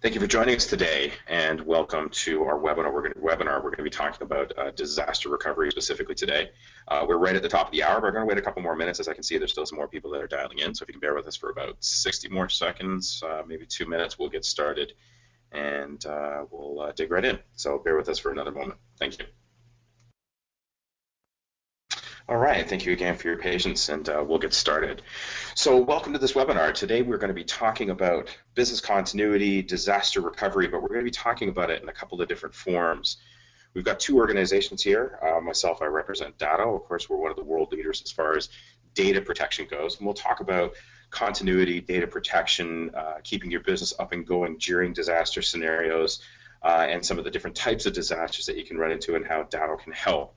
Thank you for joining us today, and welcome to our webinar. We're going to be talking about disaster recovery specifically today. We're right at the top of the hour. We're going to wait a couple more minutes. As I can see, there's still some more people that are dialing in. So if you can bear with us for about 60 more seconds, maybe 2 minutes, we'll get started, and we'll dig right in. So bear with us for another moment. Thank you. All right, thank you again for your patience, and we'll get started. So welcome to this webinar. Today we're going to be talking about business continuity, disaster recovery, but we're going to be talking about it in a couple of different forms. We've got two organizations here. Myself, I represent Datto. Of course, we're one of the world leaders as far as data protection goes, and we'll talk about continuity, data protection, keeping your business up and going during disaster scenarios, and some of the different types of disasters that you can run into and how Datto can help.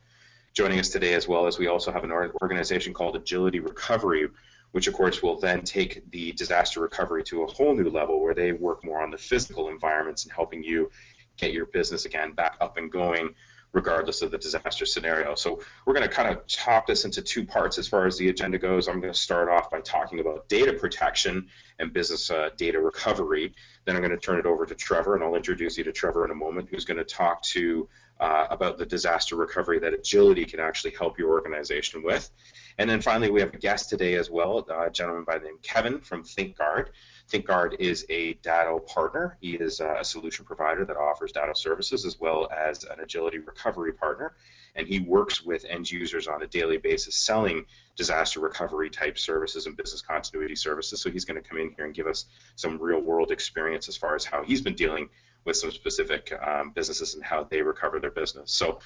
Joining us today as well as we also have an organization called Agility Recovery, which of course will then take the disaster recovery to a whole new level where they work more on the physical environments and helping you get your business again back up and going regardless of the disaster scenario. So we're going to kind of chop this into two parts as far as the agenda goes. I'm going to start off by talking about data protection and business data recovery. Then I'm going to turn it over to Trevor, and I'll introduce you to Trevor in a moment, who's going to talk to about the disaster recovery that Agility can actually help your organization with. And then finally, we have a guest today as well, a gentleman by the name of Kevin from ThinkGuard. ThinkGuard is a Datto partner. He is a solution provider that offers Datto services as well as an Agility Recovery partner. And he works with end users on a daily basis selling disaster recovery type services and business continuity services. So he's going to come in here and give us some real world experience as far as how he's been dealing with some specific businesses and how they recover their business. So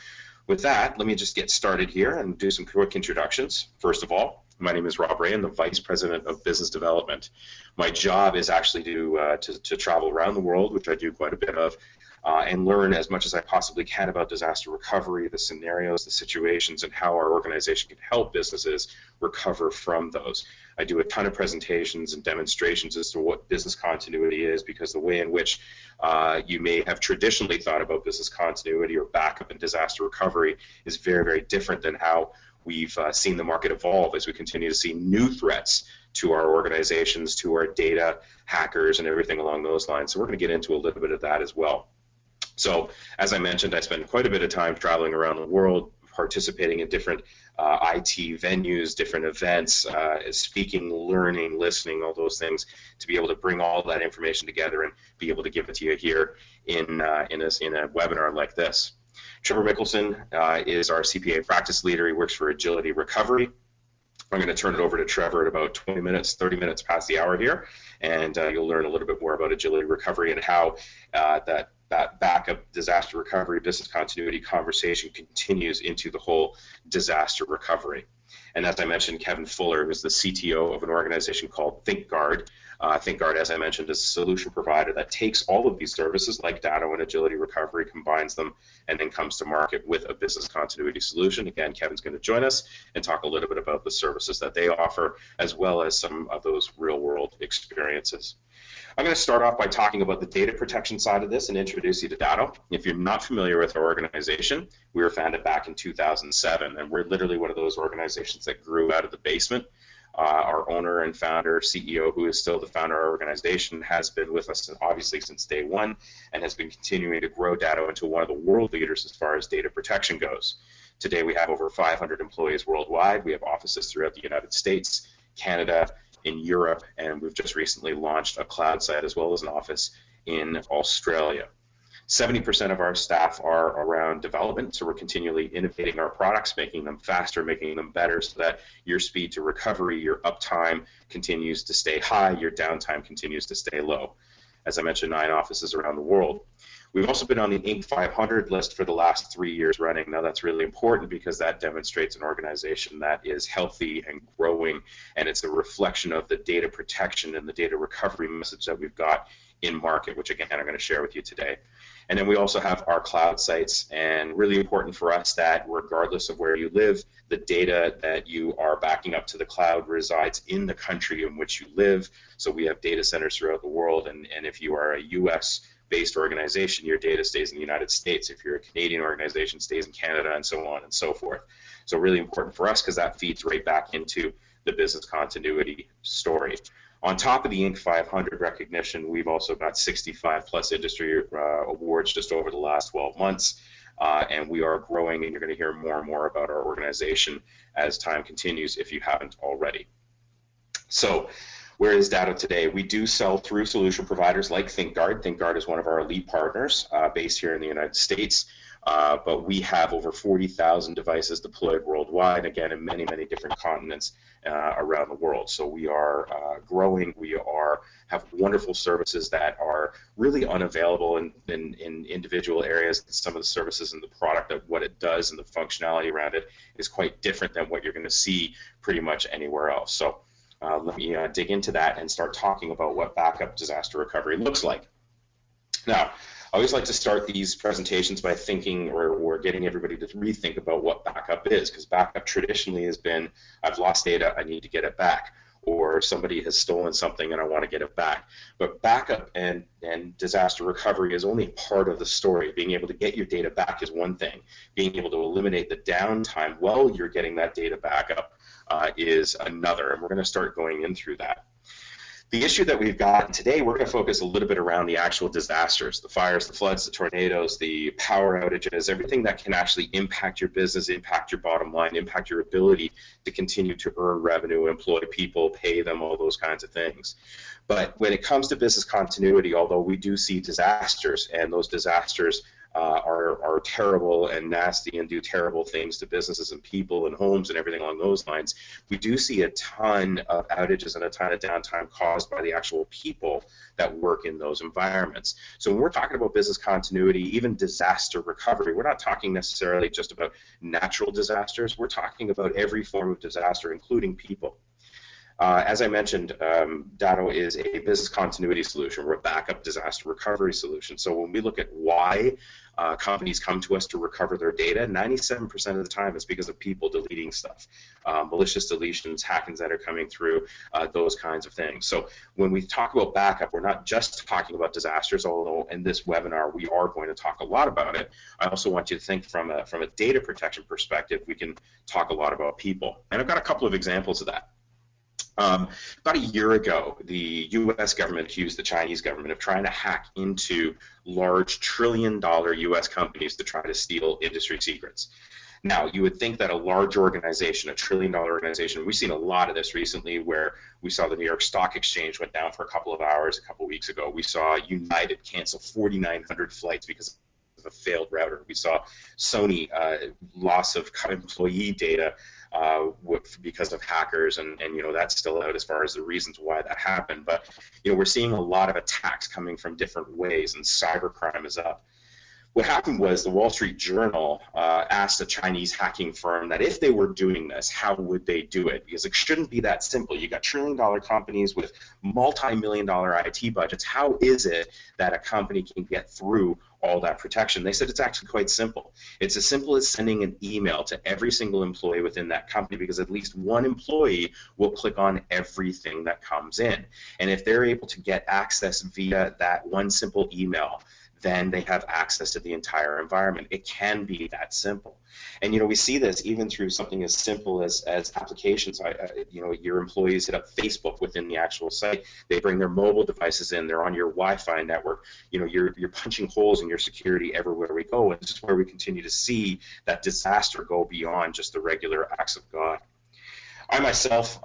with that, let me just get started here and do some quick introductions. First of all, my name is Rob Ray. I'm the Vice President of Business Development. My job is actually to travel around the world, which I do quite a bit of, and learn as much as I possibly can about disaster recovery, the scenarios, the situations, and how our organization can help businesses recover from those. I do a ton of presentations and demonstrations as to what business continuity is, because the way in which you may have traditionally thought about business continuity or backup and disaster recovery is very, very different than how we've seen the market evolve as we continue to see new threats to our organizations, to our data, hackers, and everything along those lines. So we're going to get into a little bit of that as well. So as I mentioned, I spend quite a bit of time traveling around the world, participating in different IT venues, different events, speaking, learning, listening, all those things, to be able to bring all that information together and be able to give it to you here in a webinar like this. Trevor Mickelson is our CPA practice leader. He works for Agility Recovery. I'm going to turn it over to Trevor at about 20 minutes, 30 minutes past the hour here, and you'll learn a little bit more about Agility Recovery and how that backup disaster recovery business continuity conversation continues into the whole disaster recovery. And as I mentioned, Kevin Fuller is the CTO of an organization called ThinkGuard. ThinkGuard, as I mentioned, is a solution provider that takes all of these services like Datto and Agility Recovery, combines them, and then comes to market with a business continuity solution. Again, Kevin's going to join us and talk a little bit about the services that they offer, as well as some of those real-world experiences. I'm going to start off by talking about the data protection side of this and introduce you to Datto. If you're not familiar with our organization, we were founded back in 2007, and we're literally one of those organizations that grew out of the basement. Our owner and founder, CEO, who is still the founder of our organization, has been with us obviously since day one and has been continuing to grow Datto into one of the world leaders as far as data protection goes. Today we have over 500 employees worldwide. We have offices throughout the United States, Canada, in Europe, and we've just recently launched a cloud site as well as an office in Australia. 70% of our staff are around development, so we're continually innovating our products, making them faster, making them better, so that your speed to recovery, your uptime continues to stay high, your downtime continues to stay low. As I mentioned, 9 offices around the world. We've also been on the Inc. 500 list for the last 3 years running. Now that's really important because that demonstrates an organization that is healthy and growing, and it's a reflection of the data protection and the data recovery message that we've got in market, which again I'm going to share with you today. And then we also have our cloud sites, and really important for us that regardless of where you live, the data that you are backing up to the cloud resides in the country in which you live. So we have data centers throughout the world, and if you are a US-based organization, your data stays in the United States. If you're a Canadian organization, it stays in Canada, and so on and so forth. So really important for us because that feeds right back into the business continuity story. On top of the Inc. 500 recognition, we've also got 65 plus industry awards just over the last 12 months. And we are growing, and you're going to hear more and more about our organization as time continues if you haven't already. So where is Datto today? We do sell through solution providers like ThinkGuard. ThinkGuard is one of our elite partners based here in the United States. But we have over 40,000 devices deployed worldwide, again, in many, many different continents around the world. So we are growing. We have wonderful services that are really unavailable in individual areas. Some of the services and the product of what it does and the functionality around it is quite different than what you're going to see pretty much anywhere else. So let me dig into that and start talking about what backup disaster recovery looks like. Now, I always like to start these presentations by thinking or getting everybody to rethink about what backup is, because backup traditionally has been, I've lost data, I need to get it back, or somebody has stolen something and I want to get it back. But backup and disaster recovery is only part of the story. Being able to get your data back is one thing. Being able to eliminate the downtime while you're getting that data back up is another, and we're going to start going in through that. The issue that we've got today, we're going to focus a little bit around the actual disasters, the fires, the floods, the tornadoes, the power outages, everything that can actually impact your business, impact your bottom line, impact your ability to continue to earn revenue, employ people, pay them, all those kinds of things. But when it comes to business continuity, although we do see disasters, and those disasters are terrible and nasty and do terrible things to businesses and people and homes and everything along those lines, we do see a ton of outages and a ton of downtime caused by the actual people that work in those environments. So when we're talking about business continuity, even disaster recovery, we're not talking necessarily just about natural disasters. We're talking about every form of disaster, including people. As I mentioned, Datto is a business continuity solution. We're a backup disaster recovery solution. So when we look at why companies come to us to recover their data, 97% of the time it's because of people deleting stuff, malicious deletions, hackings that are coming through, those kinds of things. So when we talk about backup, we're not just talking about disasters, although in this webinar we are going to talk a lot about it. I also want you to think from a data protection perspective, we can talk a lot about people. And I've got a couple of examples of that. About a year ago, the U.S. government accused the Chinese government of trying to hack into large trillion-dollar U.S. companies to try to steal industry secrets. Now, you would think that a large organization, a trillion-dollar organization, we've seen a lot of this recently where we saw the New York Stock Exchange went down for a couple of hours a couple of weeks ago. We saw United cancel 4,900 flights because of a failed router. We saw Sony loss of employee data because of hackers, and you know, that's still out as far as the reasons why that happened. But you know, we're seeing a lot of attacks coming from different ways, and cybercrime is up. What happened was the Wall Street Journal asked a Chinese hacking firm that if they were doing this, how would they do it? Because it shouldn't be that simple. You got trillion-dollar companies with multi-million-dollar IT budgets. How is it that a company can get through all that protection? They said it's actually quite simple. It's as simple as sending an email to every single employee within that company, because at least one employee will click on everything that comes in. And if they're able to get access via that one simple email, then they have access to the entire environment. It can be that simple. And you know, we see this even through something as simple as applications. You know, your employees hit up Facebook within the actual site. They bring their mobile devices in. They're on your Wi-Fi network. You know, you're punching holes in your security everywhere we go. And this is where we continue to see that disaster go beyond just the regular acts of God. I myself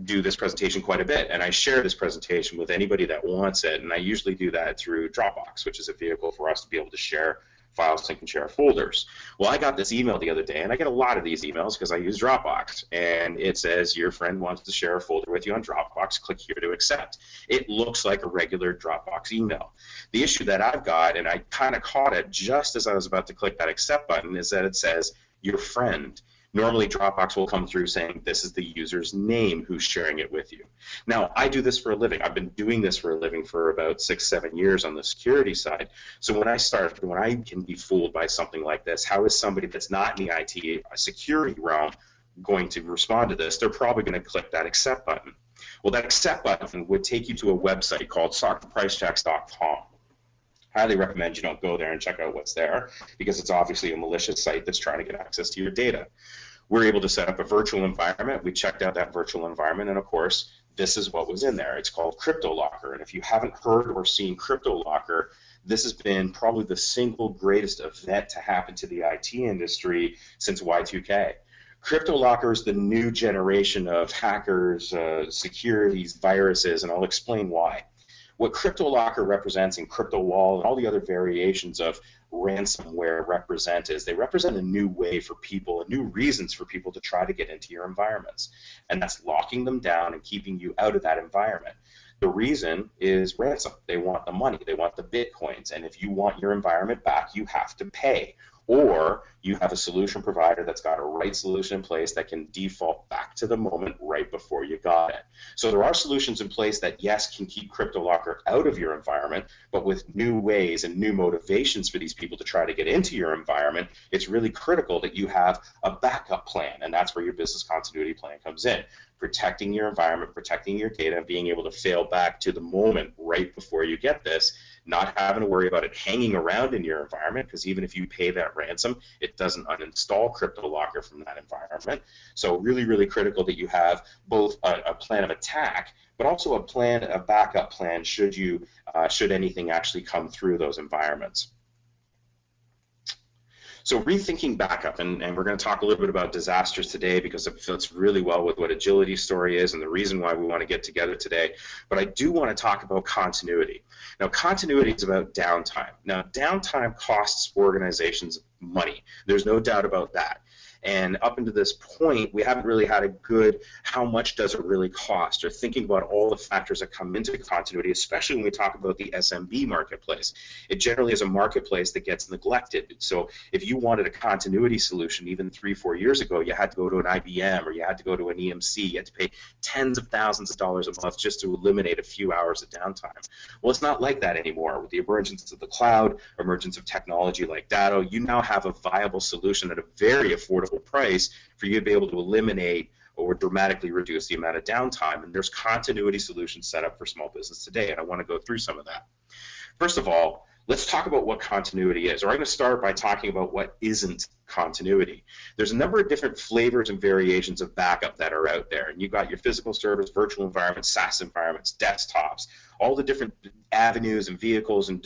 do this presentation quite a bit, and I share this presentation with anybody that wants it, and I usually do that through Dropbox, which is a vehicle for us to be able to share files and can share folders. Well, I got this email the other day, and I get a lot of these emails because I use Dropbox, and it says your friend wants to share a folder with you on Dropbox, click here to accept. It looks like a regular Dropbox email. The issue that I've got, and I kind of caught it just as I was about to click that accept button, is that it says your friend. Normally, Dropbox will come through saying this is the user's name who's sharing it with you. Now, I do this for a living. I've been doing this for a living for about 6-7 years on the security side. So when I can be fooled by something like this, how is somebody that's not in the IT security realm going to respond to this? They're probably going to click that accept button. Well, that accept button would take you to a website called SoccerPriceChecks.com. Highly recommend you don't go there and check out what's there, because it's obviously a malicious site that's trying to get access to your data. We're able to set up a virtual environment. We checked out that virtual environment, and of course, this is what was in there. It's called CryptoLocker. And if you haven't heard or seen CryptoLocker, this has been probably the single greatest event to happen to the IT industry since Y2K. CryptoLocker is the new generation of hackers, securities, viruses, and I'll explain why. What CryptoLocker represents and CryptoWall and all the other variations of ransomware represent is they represent a new way for people, a new reasons for people to try to get into your environments. And that's locking them down and keeping you out of that environment. The reason is ransom. They want the money. They want the bitcoins. And if you want your environment back, you have to pay. Or you have a solution provider that's got a right solution in place that can default back to the moment right before you got it. So there are solutions in place that, yes, can keep CryptoLocker out of your environment, but with new ways and new motivations for these people to try to get into your environment, it's really critical that you have a backup plan, and that's where your business continuity plan comes in. Protecting your environment, protecting your data, being able to fail back to the moment right before you get this, not having to worry about it hanging around in your environment, because even if you pay that ransom, it doesn't uninstall CryptoLocker from that environment. So really, really critical that you have both a plan of attack, but also a backup plan should anything actually come through those environments. So rethinking backup, and we're going to talk a little bit about disasters today because it fits really well with what Agility's story is and the reason why we want to get together today. But I do want to talk about continuity. Now, continuity is about downtime. Now, downtime costs organizations money. There's no doubt about that. And up until this point, we haven't really had a good how much does it really cost, or thinking about all the factors that come into continuity, especially when we talk about the SMB marketplace. It generally is a marketplace that gets neglected. So if you wanted a continuity solution even 3-4 years ago, you had to go to an IBM or you had to go to an EMC. You had to pay tens of thousands of dollars a month just to eliminate a few hours of downtime. Well, it's not like that anymore. With the emergence of the cloud, emergence of technology like Datto, you now have a viable solution at a very affordable price for you to be able to eliminate or dramatically reduce the amount of downtime. And there's continuity solutions set up for small business today, and I want to go through some of that. First of all, let's talk about what continuity is. Or I'm going to start by talking about what isn't continuity. There's a number of different flavors and variations of backup that are out there. And you've got your physical servers, virtual environments, SaaS environments, desktops, all the different avenues and vehicles and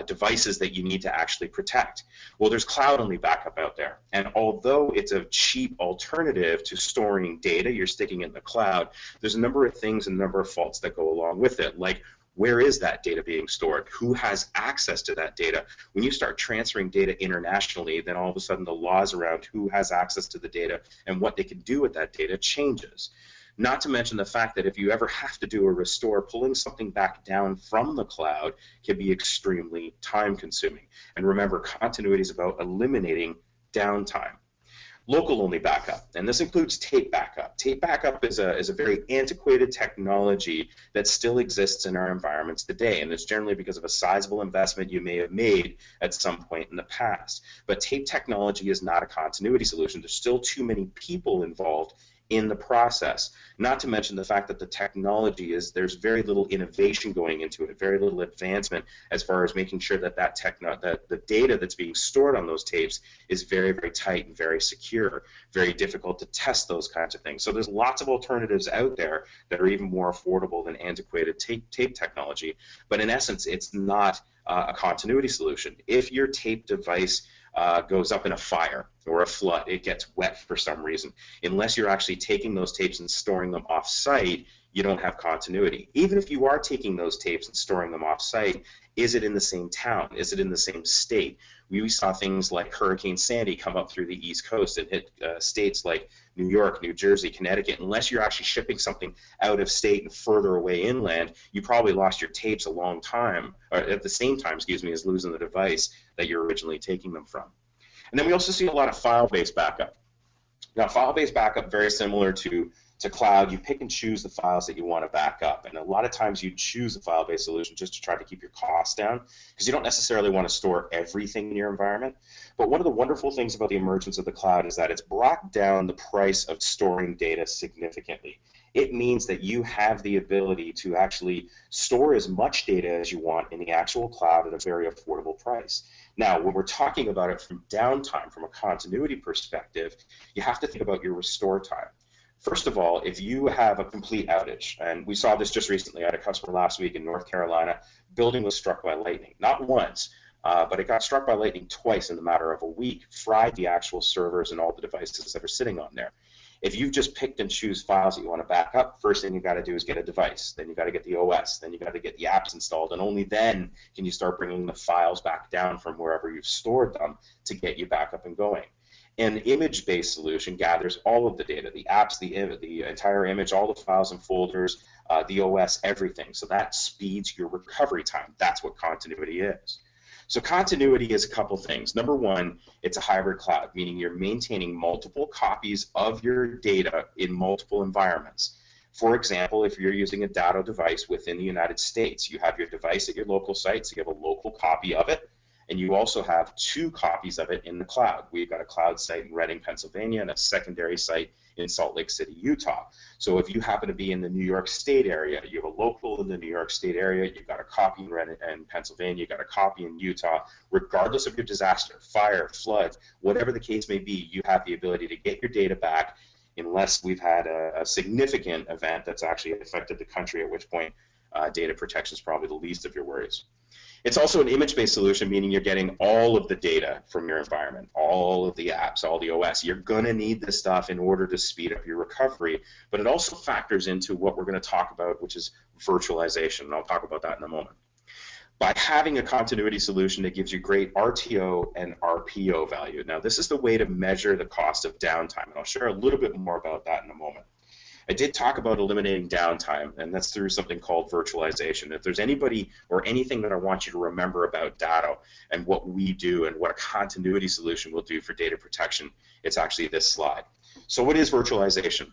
devices that you need to actually protect. Well, there's cloud-only backup out there. And although it's a cheap alternative to storing data, you're sticking it in the cloud, there's a number of things and a number of faults that go along with it, like where is that data being stored? Who has access to that data? When you start transferring data internationally, then all of a sudden the laws around who has access to the data and what they can do with that data changes. Not to mention the fact that if you ever have to do a restore, pulling something back down from the cloud can be extremely time consuming. And remember, continuity is about eliminating downtime. Local-only backup, and this includes tape backup. Tape backup is a very antiquated technology that still exists in our environments today, and it's generally because of a sizable investment you may have made at some point in the past. But tape technology is not a continuity solution. There's still too many people involved in the process, not to mention the fact that the technology there's very little innovation going into it, very little advancement as far as making sure that that the data that's being stored on those tapes is very, very tight and very secure, very difficult to test those kinds of things. So there's lots of alternatives out there that are even more affordable than antiquated tape technology, but in essence, it's not a continuity solution. If your tape device goes up in a fire or a flood, it gets wet for some reason, unless you're actually taking those tapes and storing them off-site, you don't have continuity. Even if you are taking those tapes and storing them off-site, is it in the same town? Is it in the same state? We saw things like Hurricane Sandy come up through the East Coast and hit states like New York, New Jersey, Connecticut. Unless you're actually shipping something out of state and further away inland, you probably lost your tapes a long time, or at the same time, excuse me, as losing the device that you're originally taking them from. And then we also see a lot of file-based backup. Now, file-based backup, very similar to cloud. You pick and choose the files that you want to back up, and a lot of times you choose a file-based solution just to try to keep your costs down, because you don't necessarily want to store everything in your environment. But one of the wonderful things about the emergence of the cloud is that it's brought down the price of storing data significantly. It means that you have the ability to actually store as much data as you want in the actual cloud at a very affordable price. Now, when we're talking about it from downtime, from a continuity perspective, you have to think about your restore time. First of all, if you have a complete outage, and we saw this just recently, I had a customer last week in North Carolina, building was struck by lightning, not once, but it got struck by lightning twice in the matter of a week, fried the actual servers and all the devices that are sitting on there. If you've just picked and choose files that you want to back up, first thing you got to do is get a device. Then you got to get the OS. Then you got to get the apps installed, and only then can you start bringing the files back down from wherever you've stored them to get you back up and going. An image-based solution gathers all of the data, the apps, the entire image, all the files and folders, the OS, everything. So that speeds your recovery time. That's what continuity is. So continuity is a couple things. Number one, it's a hybrid cloud, meaning you're maintaining multiple copies of your data in multiple environments. For example, if you're using a Datto device within the United States, you have your device at your local site, so you have a local copy of it, and you also have 2 copies of it in the cloud. We've got a cloud site in Reading, Pennsylvania, and a secondary site in Salt Lake City, Utah. So if you happen to be in the New York State area, you have a local in the New York State area, you've got a copy in Reading and Pennsylvania, you've got a copy in Utah, regardless of your disaster, fire, flood, whatever the case may be, you have the ability to get your data back unless we've had a significant event that's actually affected the country, at which point data protection is probably the least of your worries. It's also an image-based solution, meaning you're getting all of the data from your environment, all of the apps, all the OS. You're going to need this stuff in order to speed up your recovery, but it also factors into what we're going to talk about, which is virtualization, and I'll talk about that in a moment. By having a continuity solution, it gives you great RTO and RPO value. Now, this is the way to measure the cost of downtime, and I'll share a little bit more about that in a moment. I did talk about eliminating downtime, and that's through something called virtualization. If there's anybody or anything that I want you to remember about Datto and what we do and what a continuity solution will do for data protection, it's actually this slide. So what is virtualization?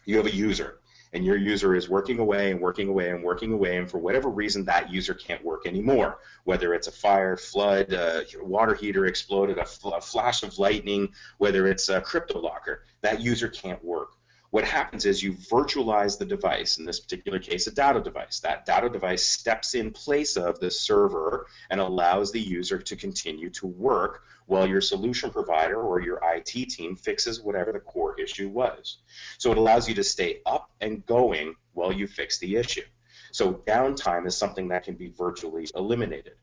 You have a user, and your user is working away and working away and working away, and for whatever reason, that user can't work anymore. Whether it's a fire, flood, water heater exploded, a flash of lightning, whether it's a crypto locker, that user can't work. What happens is you virtualize the device, in this particular case a Datto device. That Datto device steps in place of the server and allows the user to continue to work while your solution provider or your IT team fixes whatever the core issue was. So it allows you to stay up and going while you fix the issue. So downtime is something that can be virtually eliminated.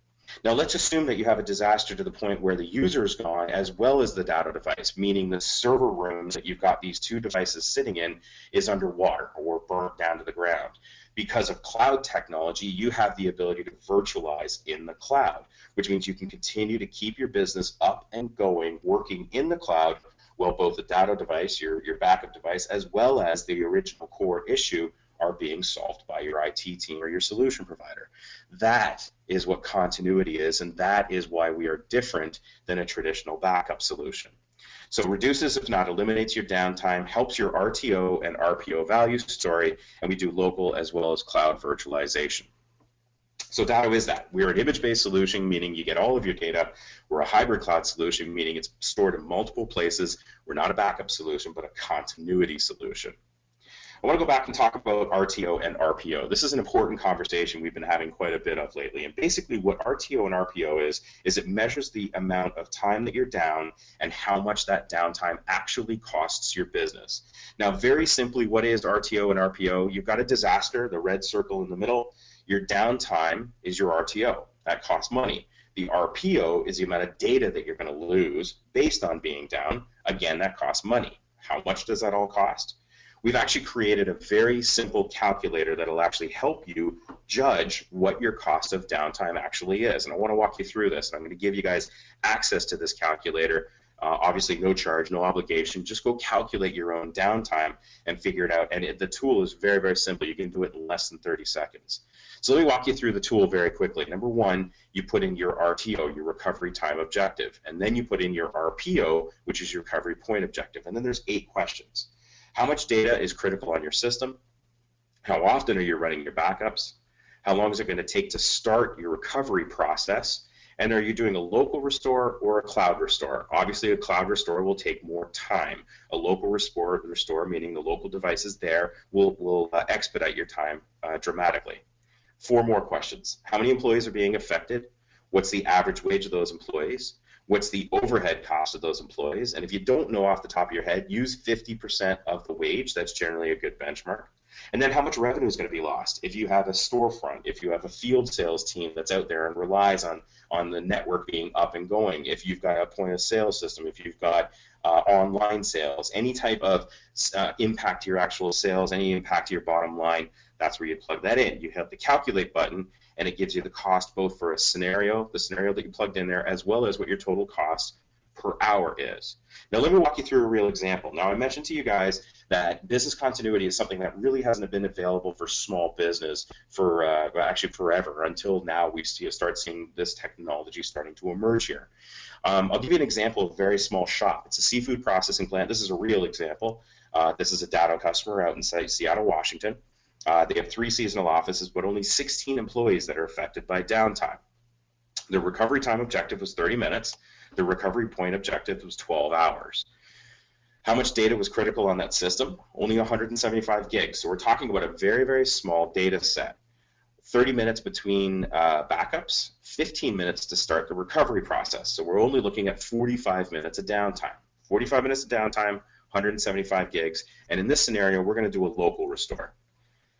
Now let's assume that you have a disaster to the point where the user is gone as well as the Datto device, meaning the server room that you've got these 2 devices sitting in is underwater or burnt down to the ground. Because of cloud technology, you have the ability to virtualize in the cloud, which means you can continue to keep your business up and going, working in the cloud, while both the Datto device, your backup device, as well as the original core issue are being solved by your IT team or your solution provider. That is what continuity is, and that is why we are different than a traditional backup solution. So reduces, if not eliminates, your downtime, helps your RTO and RPO value story, and we do local as well as cloud virtualization. So Datto is that. We're an image-based solution, meaning you get all of your data. We're a hybrid cloud solution, meaning it's stored in multiple places. We're not a backup solution, but a continuity solution. I want to go back and talk about RTO and RPO. This is an important conversation we've been having quite a bit of lately. And basically what RTO and RPO is it measures the amount of time that you're down and how much that downtime actually costs your business. Now, very simply, what is RTO and RPO? You've got a disaster, the red circle in the middle. Your downtime is your RTO. That costs money. The RPO is the amount of data that you're going to lose based on being down. Again, that costs money. How much does that all cost? We've actually created a very simple calculator that will actually help you judge what your cost of downtime actually is. And I want to walk you through this. And I'm going to give you guys access to this calculator. Obviously, no charge, no obligation. Just go calculate your own downtime and figure it out. And the tool is very, very simple. You can do it in less than 30 seconds. So let me walk you through the tool very quickly. Number one, you put in your RTO, your recovery time objective. And then you put in your RPO, which is your recovery point objective. And then there's 8 questions. How much data is critical on your system? How often are you running your backups? How long is it going to take to start your recovery process? And are you doing a local restore or a cloud restore? Obviously, a cloud restore will take more time. A local restore, meaning the local devices there, will expedite your time dramatically. 4 more questions. How many employees are being affected? What's the average wage of those employees? What's the overhead cost of those employees? And if you don't know off the top of your head, use 50% of the wage. That's generally a good benchmark. And then how much revenue is going to be lost? If you have a storefront, if you have a field sales team that's out there and relies on the network being up and going, if you've got a point of sale system, if you've got online sales, any type of impact to your actual sales, any impact to your bottom line, that's where you plug that in. You have the calculate button, and it gives you the cost both for the scenario that you plugged in there, as well as what your total cost per hour is. Now let me walk you through a real example. Now I mentioned to you guys that business continuity is something that really hasn't been available for small business for actually forever, until now we start seeing this technology starting to emerge here. I'll give you an example of a very small shop. It's a seafood processing plant. This is a real example. This is a Datto customer out in Seattle, Washington. They have 3 seasonal offices, but only 16 employees that are affected by downtime. The recovery time objective was 30 minutes. The recovery point objective was 12 hours. How much data was critical on that system? Only 175 gigs. So we're talking about a very, very small data set. 30 minutes between backups, 15 minutes to start the recovery process. So we're only looking at 45 minutes of downtime. 45 minutes of downtime, 175 gigs. And in this scenario, we're going to do a local restore.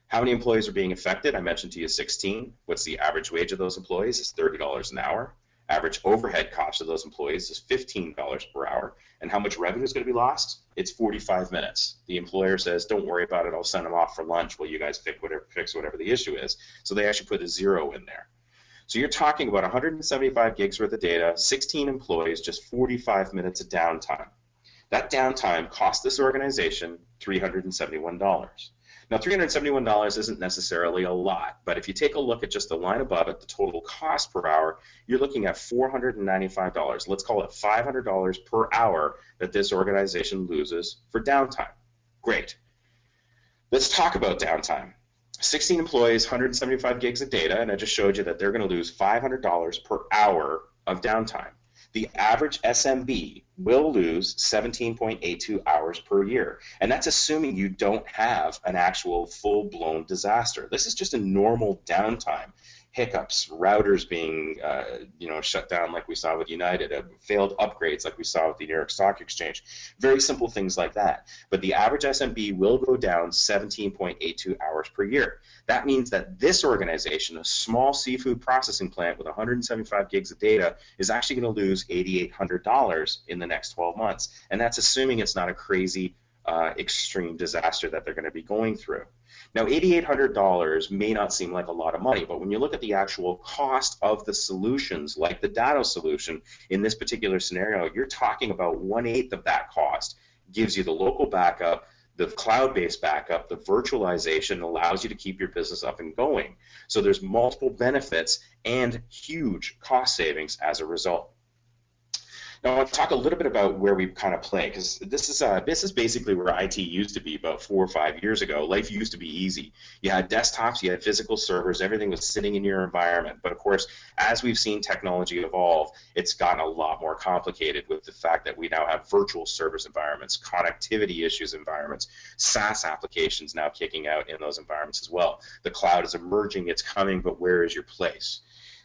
How many employees are being affected? I mentioned to you 16. What's the average wage of those employees? It's $30 an hour. Average overhead cost of those employees is $15 per hour. And how much revenue is going to be lost? It's 45 minutes. The employer says, don't worry about it, I'll send them off for lunch while you guys fix whatever the issue is. So they actually put a 0 in there. So you're talking about 175 gigs worth of data, 16 employees, just 45 minutes of downtime. That downtime cost this organization $371. Now, $371 isn't necessarily a lot, but if you take a look at just the line above it, the total cost per hour, you're looking at $495. Let's call it $500 per hour that this organization loses for downtime. Great. Let's talk about downtime. 16 employees, 175 gigs of data, and I just showed you that they're going to lose $500 per hour of downtime. The average SMB will lose 17.82 hours per year. And that's assuming you don't have an actual full-blown disaster. This is just a normal downtime. Hiccups, routers being shut down like we saw with United, failed upgrades like we saw with the New York Stock Exchange. Very simple things like that. But the average SMB will go down 17.82 hours per year. That means that this organization, a small seafood processing plant with 175 gigs of data, is actually going to lose $8,800 in the next 12 months. And that's assuming it's not a crazy extreme disaster that they're going to be going through. Now, $8,800 may not seem like a lot of money, but when you look at the actual cost of the solutions, like the Datto solution, in this particular scenario, you're talking about 1/8 of that cost. Gives you the local backup, the cloud-based backup, the virtualization allows you to keep your business up and going. So there's multiple benefits and huge cost savings as a result. Now, I want to talk a little bit about where we kind of play, because this is basically where IT used to be about 4 or 5 years ago. Life used to be easy. You had desktops, you had physical servers, everything was sitting in your environment. But of course, as we've seen technology evolve, it's gotten a lot more complicated with the fact that we now have virtual service environments, connectivity issues environments, SaaS applications now kicking out in those environments as well. The cloud is emerging, it's coming, but where is your place?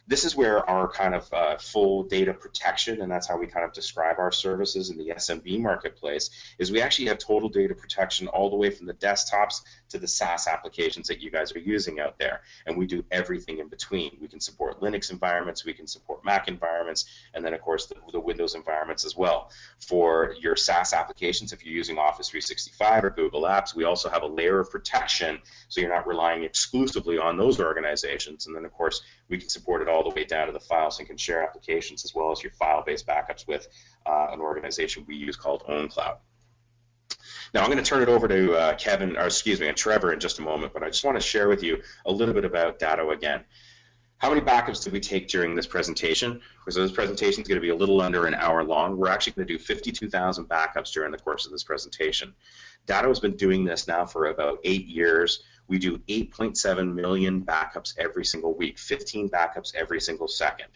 This is where our kind of full data protection, and that's how we kind of describe our services in the SMB marketplace, is we actually have total data protection all the way from the desktops to the SaaS applications that you guys are using out there. And we do everything in between. We can support Linux environments, we can support Mac environments, and then of course the Windows environments as well. For your SaaS applications, if you're using Office 365 or Google Apps, we also have a layer of protection so you're not relying exclusively on those organizations. And then of course we can support it all the way down to the files and can share applications as well as your file-based backups with an organization we use called OwnCloud. Now I'm going to turn it over to Trevor in just a moment, but I just want to share with you a little bit about Datto again. How many backups did we take during this presentation? Because this presentation is going to be a little under an hour long. We're actually going to do 52,000 backups during the course of this presentation. Datto has been doing this now for about 8 years. We do 8.7 million backups every single week, 15 backups every single second.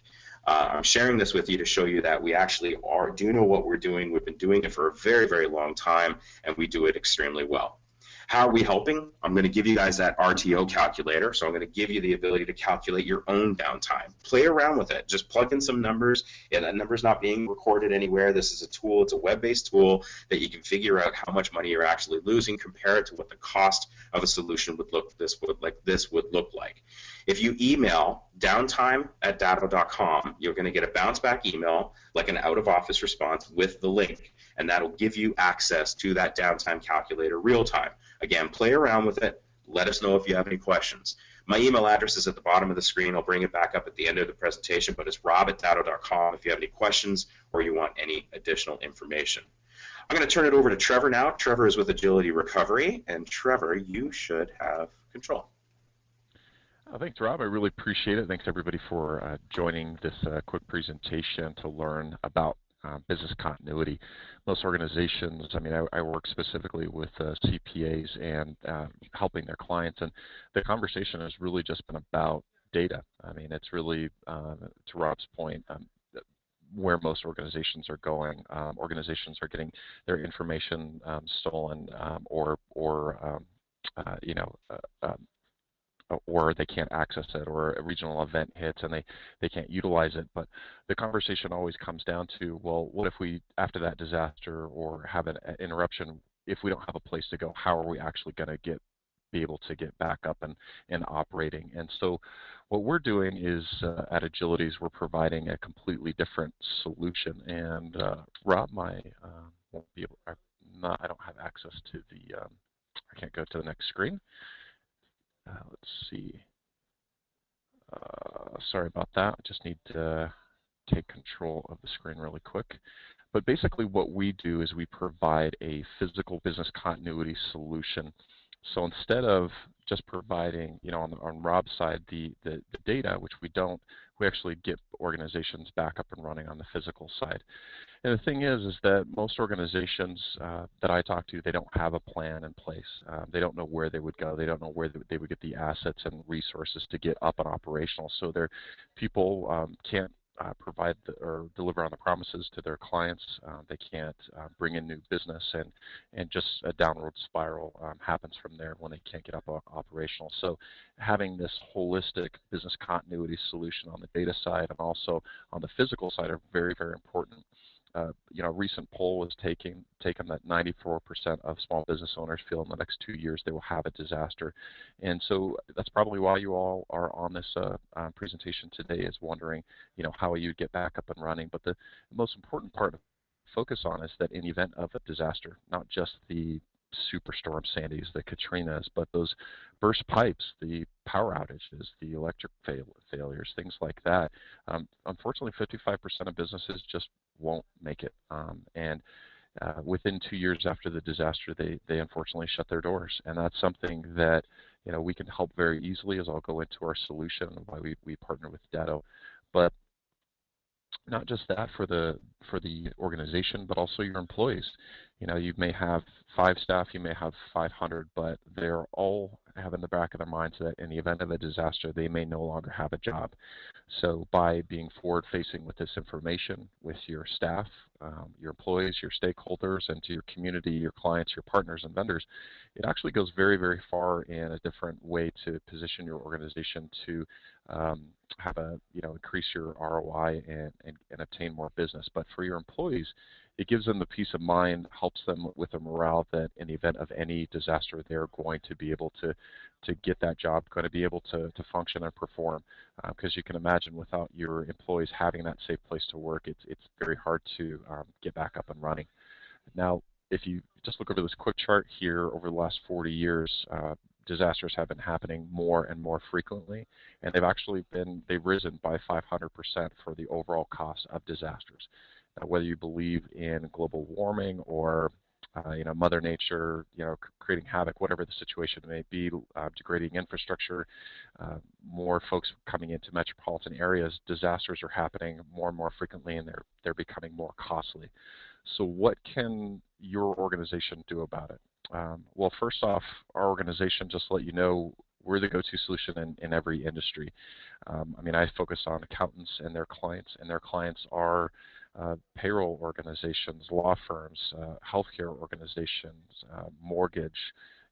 I'm sharing this with you to show you that we actually do know what we're doing. We've been doing it for a very, very long time, and we do it extremely well. How are we helping? I'm going to give you guys that RTO calculator. So I'm going to give you the ability to calculate your own downtime. Play around with it. Just plug in some numbers. Yeah, that number's not being recorded anywhere. This is a tool. It's a web-based tool that you can figure out how much money you're actually losing, compare it to what the cost of a solution would look like. If you email downtime@datto.com, you're going to get a bounce back email, like an out-of-office response with the link, and that'll give you access to that downtime calculator real time. Again, play around with it. Let us know if you have any questions. My email address is at the bottom of the screen. I'll bring it back up at the end of the presentation, but it's rob@datto.com if you have any questions or you want any additional information. I'm going to turn it over to Trevor now. Trevor is with Agility Recovery, and Trevor, you should have control. Thanks, Rob. I really appreciate it. Thanks, everybody, for joining this quick presentation to learn about business continuity. Most organizations, I mean, I work specifically with CPAs and helping their clients, and the conversation has really just been about data. I mean, it's really, to Rob's point, where most organizations are going. Organizations are getting their information stolen or they can't access it, or a regional event hits and they can't utilize it. But the conversation always comes down to, well, what if we, after that disaster or have an interruption, if we don't have a place to go, how are we actually going to be able to get back up and operating? And so what we're doing is at Agility is we're providing a completely different solution. And Rob, won't be able, I don't have access to the, I can't go to the next screen. Let's see. Sorry about that. I just need to take control of the screen really quick. But basically what we do is we provide a physical business continuity solution. So instead of just providing, on Rob's side, the data, which we don't, we actually get organizations back up and running on the physical side. And the thing is that most organizations that I talk to, they don't have a plan in place. They don't know where they would go. They don't know where they would get the assets and resources to get up and operational. So their people can't provide or deliver on the promises to their clients. They can't bring in new business, and just a downward spiral happens from there when they can't get up operational. So having this holistic business continuity solution on the data side and also on the physical side are very, very important. A recent poll was taken that 94% of small business owners feel in the next 2 years they will have a disaster. And so that's probably why you all are on this presentation today, is wondering, how you get back up and running. But the most important part to focus on is that in the event of a disaster, not just the superstorm Sandys, the Katrinas, but those burst pipes, the power outages, the electric failures, things like that. Unfortunately, 55% of businesses just won't make it. And within 2 years after the disaster, they unfortunately shut their doors. And that's something that we can help very easily, as I'll go into our solution and why we partner with Datto. But not just that for the organization, but also your employees. You may have 5 staff, you may have 500, but they're all have in the back of their minds that in the event of a disaster, they may no longer have a job. So by being forward-facing with this information with your staff, your employees, your stakeholders, and to your community, your clients, your partners, and vendors, it actually goes very, very far in a different way to position your organization to have increase your ROI and obtain more business. But for your employees, it gives them the peace of mind, helps them with the morale that in the event of any disaster, they're going to be able to get that job, going to be able to function and perform. Because you can imagine without your employees having that safe place to work, it's very hard to get back up and running. Now, if you just look over this quick chart here, over the last 40 years, disasters have been happening more and more frequently, and they've risen by 500% for the overall cost of disasters. Whether you believe in global warming or Mother Nature, creating havoc, whatever the situation may be, degrading infrastructure, more folks coming into metropolitan areas, disasters are happening more and more frequently, and they're becoming more costly. So what can your organization do about it? Well, first off, our organization, just to let you know, we're the go-to solution in every industry. I focus on accountants and their clients are payroll organizations, law firms, healthcare organizations, mortgage,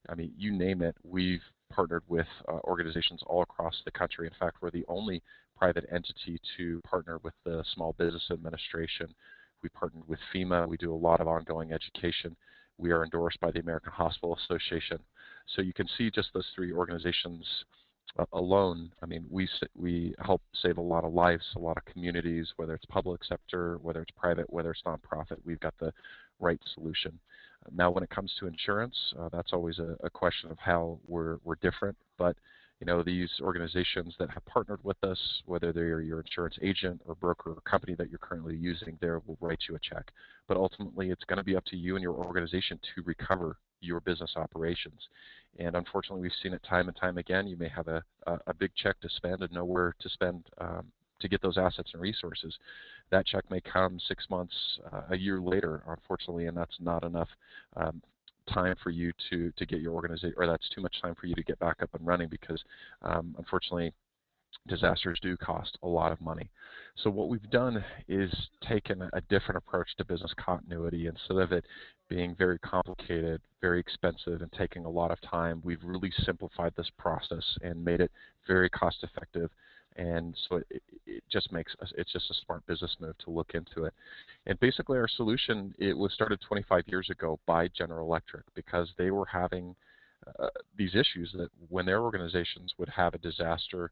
I mean, you name it, we've partnered with organizations all across the country. In fact, we're the only private entity to partner with the Small Business Administration. We partnered with FEMA. We do a lot of ongoing education. We are endorsed by the American Hospital Association. So you can see just those three organizations alone. I mean, we help save a lot of lives, a lot of communities, whether it's public sector, whether it's private, whether it's nonprofit. We've got the right solution. Now, when it comes to insurance, that's always a question of how we're different. But you know, these organizations that have partnered with us, whether they're your insurance agent or broker or company that you're currently using, they will write you a check. But ultimately, it's going to be up to you and your organization to recover your business operations. And unfortunately, we've seen it time and time again. You may have a big check to spend and know where to spend to get those assets and resources. That check may come 6 months, a year later, unfortunately, and that's not enough time for you to get your organization, or that's too much time for you to get back up and running, because unfortunately, disasters do cost a lot of money. So what we've done is taken a different approach to business continuity. Instead of it being very complicated, very expensive, and taking a lot of time, we've really simplified this process and made it very cost effective. And so it just makes us, it's just a smart business move to look into it. And basically our solution, it was started 25 years ago by General Electric, because they were having these issues that when their organizations would have a disaster,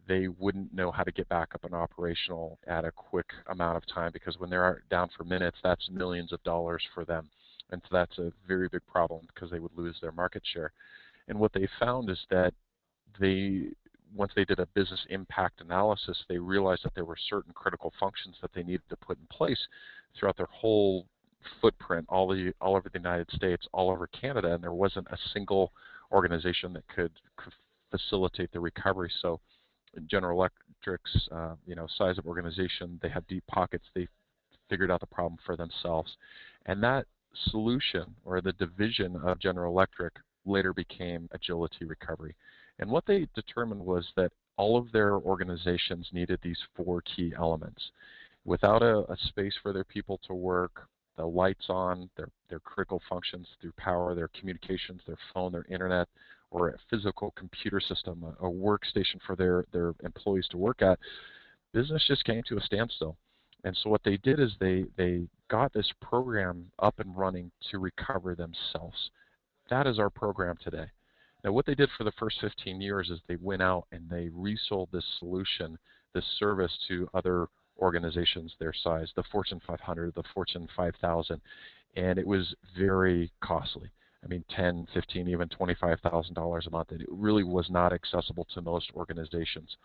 they wouldn't know how to get back up and operational at a quick amount of time, because when they're down for minutes, that's millions of dollars for them. And so that's a very big problem, because they would lose their market share. And what they found is that once they did a business impact analysis, they realized that there were certain critical functions that they needed to put in place throughout their whole footprint, all over the United States, all over Canada, and there wasn't a single organization that could facilitate the recovery. So General Electric's size of organization, they have deep pockets. They figured out the problem for themselves, and that solution, or the division of General Electric, later became Agility Recovery. And what they determined was that all of their organizations needed these four key elements. Without a space for their people to work, the lights on, their critical functions through power, their communications, their phone, their internet, or a physical computer system, a workstation for their employees to work at, business just came to a standstill. And so what they did is they got this program up and running to recover themselves. That is our program today. Now, what they did for the first 15 years is they went out and they resold this solution, this service, to other organizations their size, the Fortune 500, the Fortune 5000, and it was very costly. I mean, $10, $15, even $25,000 a month. It really was not accessible to most organizations.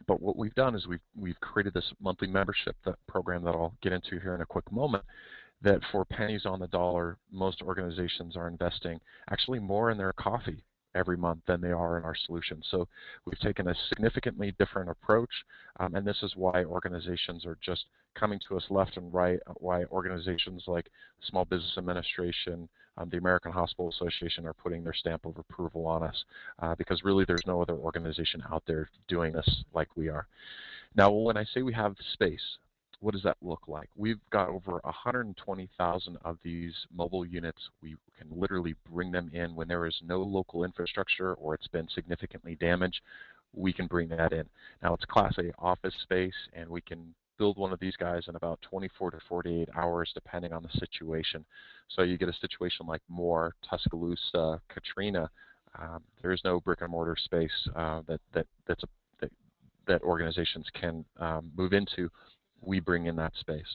But what we've done is we've created this monthly membership program that I'll get into here in a quick moment, that for pennies on the dollar, most organizations are investing actually more in their coffee every month than they are in our solution. So we've taken a significantly different approach, and this is why organizations are just coming to us left and right, why organizations like Small Business Administration, the American Hospital Association are putting their stamp of approval on us, because really there's no other organization out there doing this like we are. Now, when I say we have space, what does that look like? We've got over 120,000 of these mobile units. We can literally bring them in when there is no local infrastructure or it's been significantly damaged. We can bring that in. Now, it's Class A office space, and we can build one of these guys in about 24 to 48 hours, depending on the situation. So you get a situation like Moore, Tuscaloosa, Katrina. There is no brick and mortar space that organizations can move into. We bring in that space.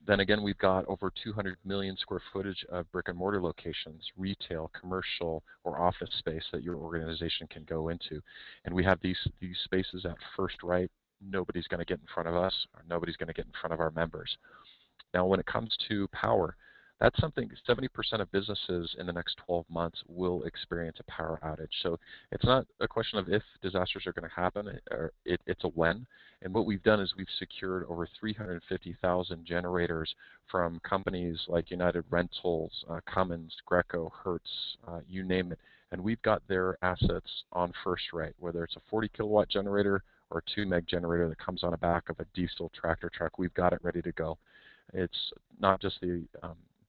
Then again, we've got over 200 million square footage of brick and mortar locations, retail, commercial, or office space that your organization can go into. And we have these spaces at first right. Nobody's going to get in front of us, or nobody's going to get in front of our members. Now, when it comes to power, that's something 70% of businesses in the next 12 months will experience a power outage. So it's not a question of if disasters are going to happen, it's a when. And what we've done is we've secured over 350,000 generators from companies like United Rentals, Cummins, Greco, Hertz, you name it. And we've got their assets on first right, whether it's a 40 kilowatt generator or a 2 meg generator that comes on the back of a diesel tractor truck. We've got it ready to go. It's not just the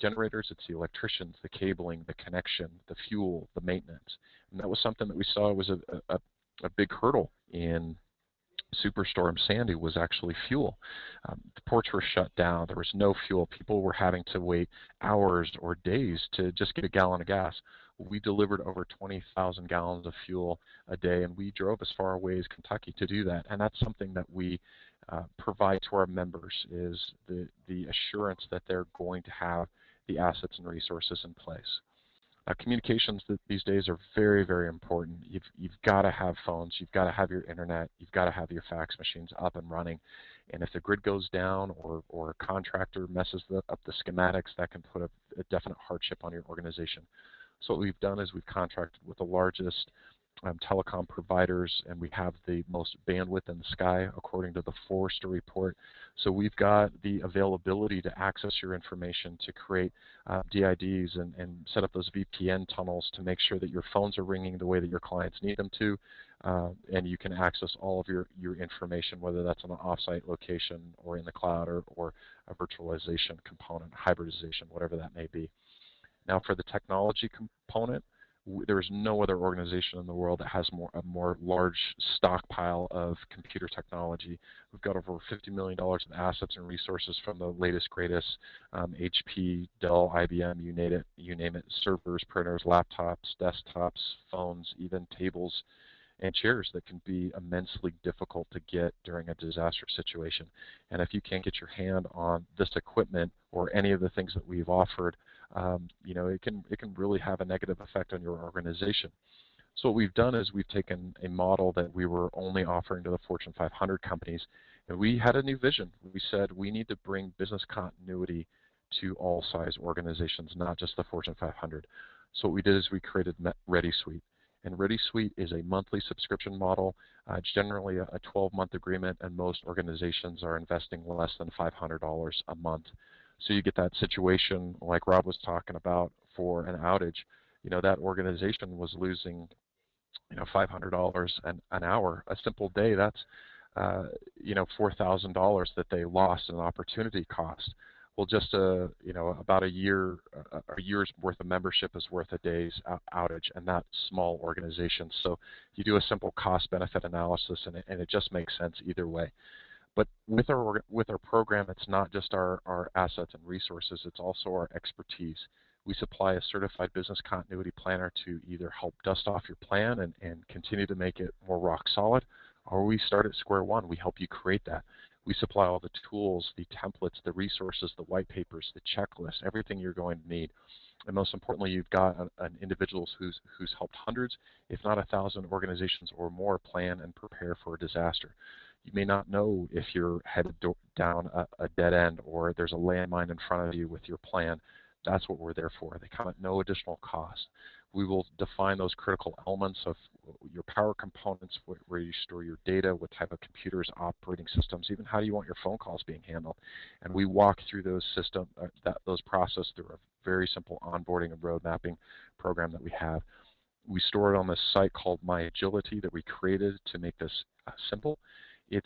generators, it's the electricians, the cabling, the connection, the fuel, the maintenance. And that was something that we saw was a big hurdle in Superstorm Sandy was actually fuel. The ports were shut down. There was no fuel. People were having to wait hours or days to just get a gallon of gas. We delivered over 20,000 gallons of fuel a day, and we drove as far away as Kentucky to do that. And that's something that we provide to our members, is the assurance that they're going to have the assets and resources in place. Communications these days are very, very important. You've got to have phones, you've got to have your internet, you've got to have your fax machines up and running. And if the grid goes down or a contractor messes up the schematics, that can put a definite hardship on your organization. So what we've done is we've contracted with the largest telecom providers, and we have the most bandwidth in the sky according to the Forrester report. So we've got the availability to access your information, to create DIDs and set up those VPN tunnels to make sure that your phones are ringing the way that your clients need them to, and you can access all of your information, whether that's on an offsite location or in the cloud or a virtualization component, hybridization, whatever that may be. Now for the technology component, there is no other organization in the world that has a more large stockpile of computer technology. We've got over $50 million of assets and resources from the latest, greatest HP, Dell, IBM, you name it, servers, printers, laptops, desktops, phones, even tables and chairs that can be immensely difficult to get during a disaster situation. And if you can't get your hand on this equipment or any of the things that we've offered, it can really have a negative effect on your organization. So what we've done is we've taken a model that we were only offering to the Fortune 500 companies, and we had a new vision. We said we need to bring business continuity to all size organizations, not just the Fortune 500. So what we did is we created ReadySuite. And ReadySuite is a monthly subscription model. It's generally a 12-month agreement, and most organizations are investing less than $500 a month. So you get that situation like Rob was talking about for an outage. That organization was losing, $500 an hour. A simple day, that's, $4,000 that they lost in opportunity cost. Well, just about a year's worth of membership is worth a day's outage, and that small organization. So you do a simple cost-benefit analysis, and it just makes sense either way. But with our program, it's not just our assets and resources, it's also our expertise. We supply a certified business continuity planner to either help dust off your plan and continue to make it more rock solid, or we start at square one. We help you create that. We supply all the tools, the templates, the resources, the white papers, the checklist, everything you're going to need. And most importantly, you've got an individual who's helped hundreds, if not 1,000 organizations or more plan and prepare for a disaster. You may not know if you're headed down a dead end or there's a landmine in front of you with your plan. That's what we're there for. They come at no additional cost. We will define those critical elements of your power components, where you store your data, what type of computers, operating systems, even how do you want your phone calls being handled. And we walk through those those processes through a very simple onboarding and road mapping program that we have. We store it on this site called MyAgility that we created to make this simple. It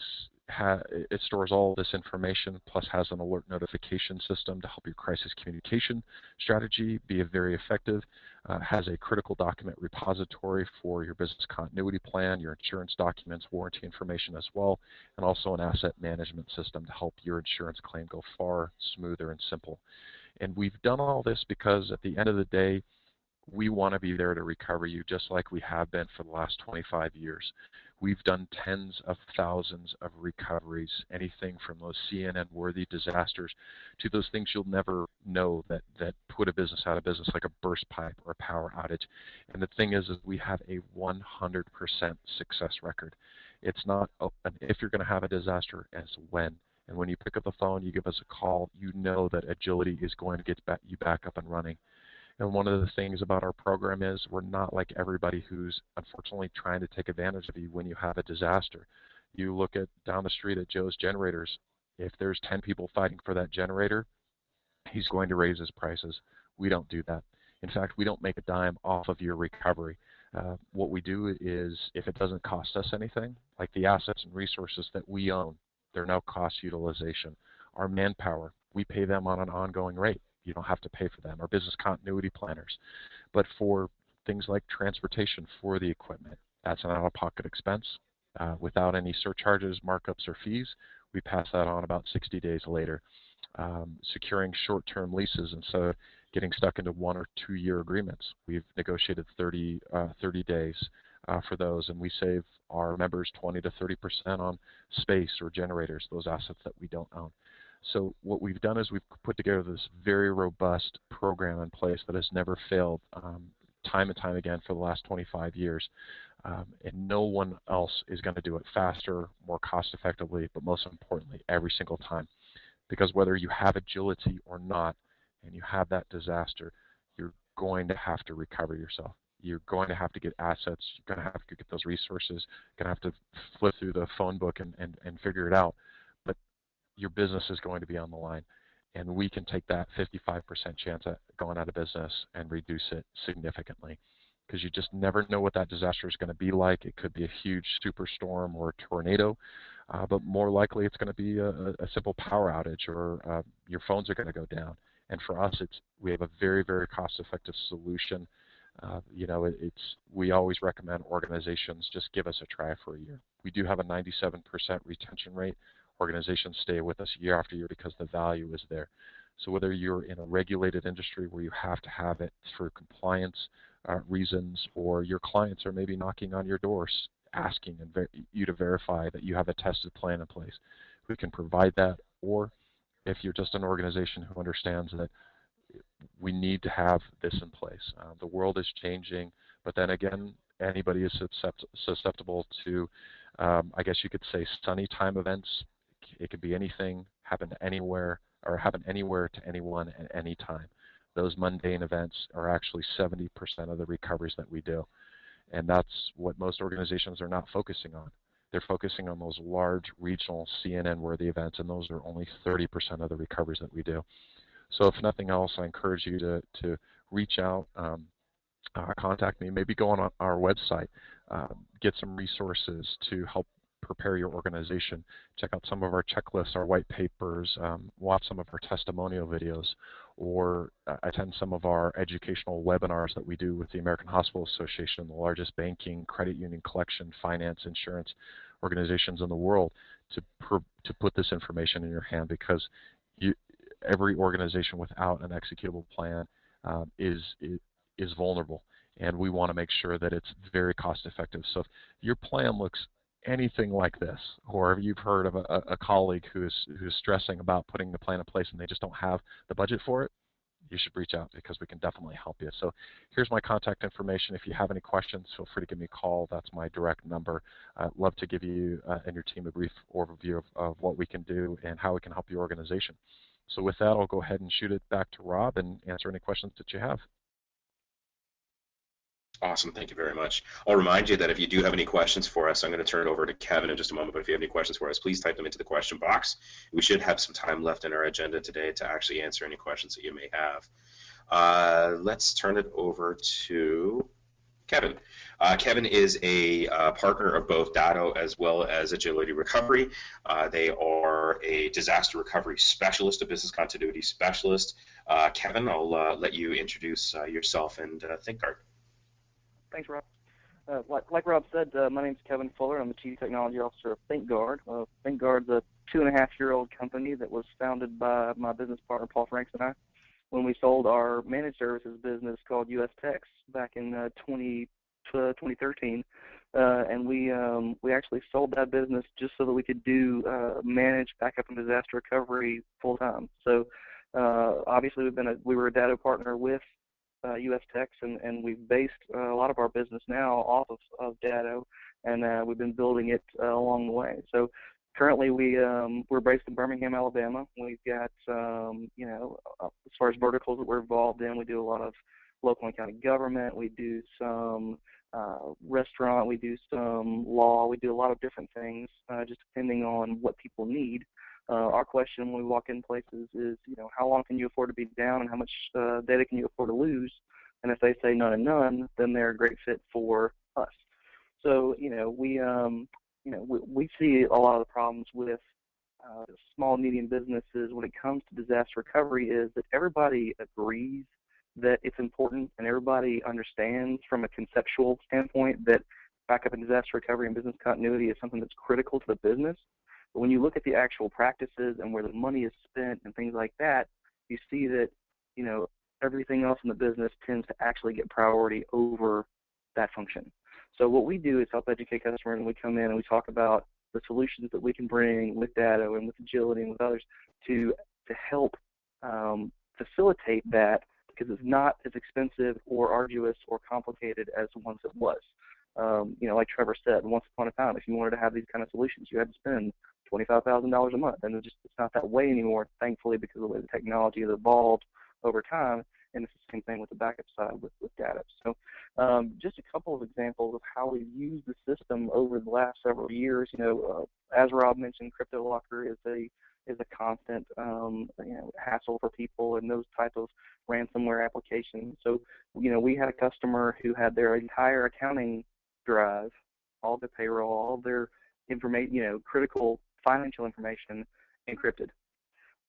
stores all this information, plus has an alert notification system to help your crisis communication strategy be very effective. Has a critical document repository for your business continuity plan, your insurance documents, warranty information as well, and also an asset management system to help your insurance claim go far smoother and simple. And we've done all this because at the end of the day, we want to be there to recover you just like we have been for the last 25 years. We've done tens of thousands of recoveries, anything from those CNN-worthy disasters to those things you'll never know that put a business out of business, like a burst pipe or a power outage. And the thing is we have a 100% success record. It's not if you're going to have a disaster, it's when. And when you pick up the phone, you give us a call, you know that Agility is going to get you back up and running. And one of the things about our program is we're not like everybody who's unfortunately trying to take advantage of you when you have a disaster. You look down the street at Joe's Generators. If there's 10 people fighting for that generator, he's going to raise his prices. We don't do that. In fact, we don't make a dime off of your recovery. What we do is if it doesn't cost us anything, like the assets and resources that we own, they're no cost utilization. Our manpower, we pay them on an ongoing rate. you don't have to pay for them, or business continuity planners. But for things like transportation for the equipment, that's an out-of-pocket expense. Without any surcharges, markups, or fees, we pass that on about 60 days later. Securing short-term leases instead of getting stuck into 1 or 2 year agreements. We've negotiated 30 days for those, and we save our members 20 to 30% on space or generators, those assets that we don't own. So what we've done is we've put together this very robust program in place that has never failed time and time again for the last 25 years. And no one else is going to do it faster, more cost effectively, but most importantly, every single time. Because whether you have agility or not, and you have that disaster, you're going to have to recover yourself. You're going to have to get assets. You're going to have to get those resources. You're going to have to flip through the phone book and figure it out. But your business is going to be on the line. And we can take that 55% chance at going out of business and reduce it significantly. Because you just never know what that disaster is going to be like. It could be a huge superstorm or a tornado, but more likely it's going to be a simple power outage, or your phones are going to go down. And for us, we have a very, very cost-effective solution. We always recommend organizations just give us a try for a year. We do have a 97% retention rate. Organizations stay with us year after year because the value is there. So whether you're in a regulated industry where you have to have it for compliance reasons, or your clients are maybe knocking on your doors asking you to verify that you have a tested plan in place, we can provide that. Or if you're just an organization who understands that we need to have this in place. The world is changing, but then again, anybody is susceptible to, I guess you could say, sunny time events. It could be anything, happen anywhere, or happen anywhere to anyone at any time. Those mundane events are actually 70% of the recoveries that we do. And that's what most organizations are not focusing on. They're focusing on those large regional CNN-worthy events, and those are only 30% of the recoveries that we do. So if nothing else, I encourage you to reach out, contact me, maybe go on our website, get some resources to help prepare your organization. Check out some of our checklists, our white papers, watch some of our testimonial videos, or attend some of our educational webinars that we do with the American Hospital Association, the largest banking, credit union, collection, finance, insurance organizations in the world, to put this information in your hand, because every organization without an executable plan is vulnerable, and we want to make sure that it's very cost effective. So if your plan looks anything like this, or if you've heard of a colleague who's stressing about putting the plan in place and they just don't have the budget for it, you should reach out, because we can definitely help you. So here's my contact information. If you have any questions, feel free to give me a call. That's my direct number. I'd love to give you and your team a brief overview of what we can do and how we can help your organization. So with that, I'll go ahead and shoot it back to Rob and answer any questions that you have. Awesome. Thank you very much. I'll remind you that if you do have any questions for us, I'm going to turn it over to Kevin in just a moment, but if you have any questions for us, please type them into the question box. We should have some time left in our agenda today to actually answer any questions that you may have. Let's turn it over to Kevin. Kevin is a partner of both Datto as well as Agility Recovery. They are a disaster recovery specialist, a business continuity specialist. Kevin, I'll let you introduce yourself and ThinkGuard. Thanks, Rob. Like Rob said, my name's Kevin Fuller. I'm the Chief Technology Officer of ThinkGuard. ThinkGuard's a 2.5-year-old company that was founded by my business partner, Paul Franks, and I, when we sold our managed services business called US Techs back in 2013. And we actually sold that business just so that we could do managed backup and disaster recovery full time. So obviously we were a Datto partner with US Techs, and we've based a lot of our business now off of Datto, and we've been building it along the way. So currently we're based in Birmingham, Alabama. We've got as far as verticals that we're involved in, we do a lot of local and county government. We do some restaurant. We do some law. We do a lot of different things, just depending on what people need. Our question when we walk in places is, how long can you afford to be down, and how much data can you afford to lose? And if they say none and none, then they're a great fit for us. So, we see a lot of the problems with small and medium businesses when it comes to disaster recovery is that everybody agrees that it's important, and everybody understands from a conceptual standpoint that backup and disaster recovery and business continuity is something that's critical to the business. But when you look at the actual practices and where the money is spent and things like that, you see that, everything else in the business tends to actually get priority over that function. So what we do is help educate customers, and we come in and we talk about the solutions that we can bring with Datto and with Agility and with others to help facilitate that, because it's not as expensive or arduous or complicated as once it was. Like Trevor said, once upon a time, if you wanted to have these kind of solutions, you had to spend $25,000 a month, and it's not that way anymore, thankfully, because of the way the technology has evolved over time. And it's the same thing with the backup side with Datto. So just a couple of examples of how we've used the system over the last several years. As Rob mentioned, CryptoLocker is a constant hassle for people and those type of ransomware applications. So we had a customer who had their entire accounting drive, all their payroll, all their information, critical financial information encrypted.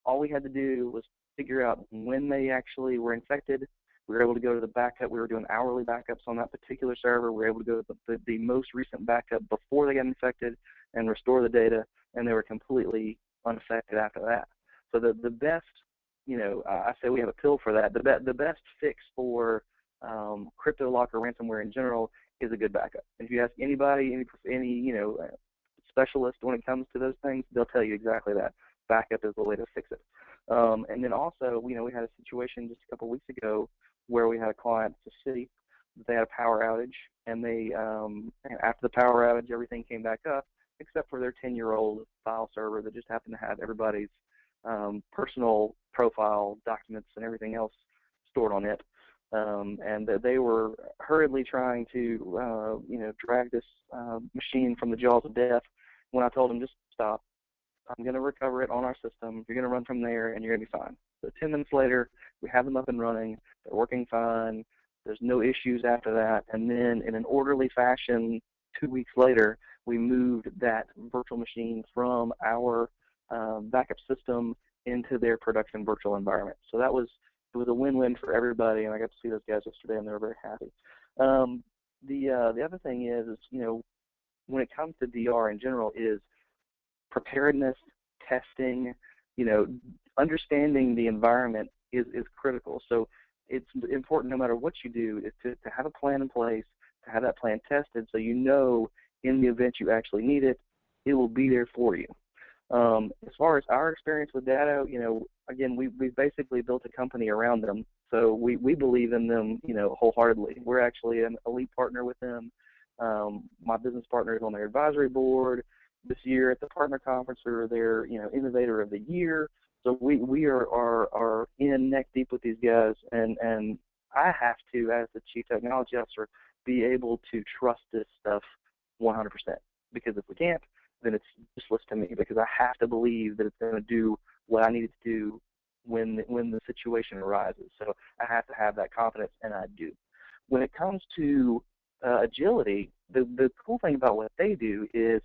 All we had to do was figure out when they actually were infected. We were able to go to the backup. We were doing hourly backups on that particular server. We were able to go to the most recent backup before they got infected and restore the data, and they were completely unaffected after that. So the best, I say we have a pill for that. The best fix for CryptoLocker ransomware in general is a good backup. And if you ask anybody, any specialist when it comes to those things, they'll tell you exactly that. Backup is the way to fix it. And then also, we had a situation just a couple of weeks ago where we had a client, it's a city, they had a power outage, and they after the power outage, everything came back up except for their 10-year-old file server that just happened to have everybody's personal profile documents and everything else stored on it. And they were hurriedly trying to, drag this machine from the jaws of death when I told them, just stop. I'm going to recover it on our system. You're going to run from there, and you're going to be fine. So 10 minutes later, we have them up and running. They're working fine. There's no issues after that. And then in an orderly fashion, 2 weeks later, we moved that virtual machine from our backup system into their production virtual environment. So it was a win-win for everybody, and I got to see those guys yesterday, and they were very happy. The other thing is when it comes to DR in general, is preparedness, testing, understanding the environment is critical. So it's important, no matter what you do, is to have a plan in place, to have that plan tested, so in the event you actually need it, it will be there for you. As far as our experience with Datto, again, we've basically built a company around them, so we believe in them, wholeheartedly. We're actually an elite partner with them. My business partner is on their advisory board. This year at the partner conference, we were their innovator of the year. So we are in neck deep with these guys, and I have to, as the chief technology officer, be able to trust this stuff 100%. Because if we can't, then it's useless to me, because I have to believe that it's going to do what I need it to do when the situation arises. So I have to have that confidence, and I do. When it comes to Agility, the cool thing about what they do is